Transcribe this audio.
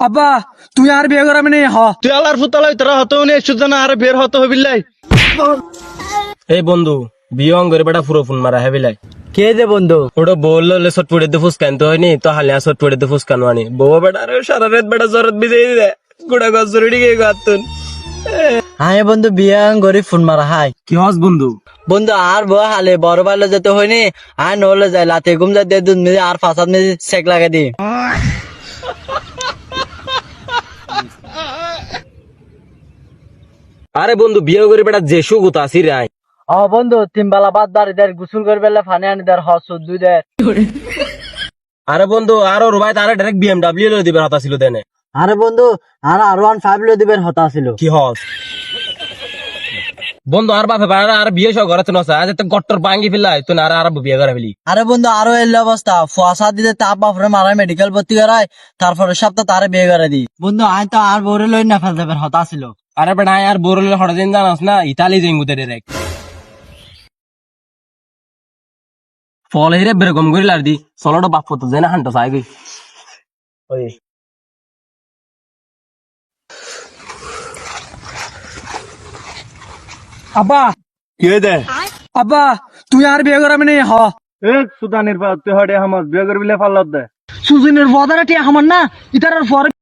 আব্বা তুই আর বিয়ে করাবি না হ। তুই আলার ফুতালাই তোরা হতো উনি সুদ না আর বের হতো হবিল্লাই। এই বন্ধু বিয়ে অঙ্গরে বেটা পুরো ফোন মারা হেবিলাই কে দে বন্ধু? ওটা বললো সট পড়ে দিয়ে ফুসকান তো হয়নি তো হালিয়া সট পড়ে দিয়ে ফুসকানো আনি বউ বেটা আরে সারা রাত বেটা জরত বিজে দে গুড়া গজ জরুরি গে গাতুন। হ্যাঁ বন্ধু বিয়ে গরিব ফোন মারা হাই। কি হস বন্ধু? বন্ধু আর বউ হালে বড় বাইলে যেতে হয়নি আর নলে যায় লাতে ঘুম যা দিয়ে দুধ মিলে আর ফাঁসাদ মিলে সেক লাগাই দি। আরে বন্ধু বিয়ে করে বেটা যে সুগত আসি রাই। ও বন্ধু তিন বেলা বাদ বাড়ি দের গোসল করে বেলা ফানি আনি দের হস দুই দের। আরে বন্ধু আরো রুবাই তারে ডাইরেক্ট বিএমডব্লিউ লই দিবে হতা ছিল দেনে। আরে বন্ধু আর R15 লো দিবের হতা ছিল। কি হস বন্ধু আর বাপে বাড়া আর বিয়ে সহ ঘরে তো নসা আজ তো গট্টর ভাঙ্গি ফেলাই তুই আর আর বিয়ে করে ফেলি। আরে বন্ধু আরো এল অবস্থা ফুয়াশা দিতে তাপ বাপরে মারাই মেডিকেল ভর্তি করায় তারপরে সপ্তাহ তারে বিয়ে করে দি। বন্ধু আই তো আর বউরে লই না ফেল দেবের হতা ছিল। আরে বেটা আর বোরলে হঠাৎ দিন জানাস না ইতালি যাইমু তে ডাইরেক্ট ফল হিরে বেরকম করে লার দি চলোটা বাপ তো জানা হান্টো চাই গই ওই আব্বা কে দে আব্বা তুই আর বিয়ে করাবি না হ। এ সুদানির পা তুই হড়ে হামাস বিয়ে করবিলে ফাল্লাত দে। সুজনের বদারাটি আমার না ইতার পরে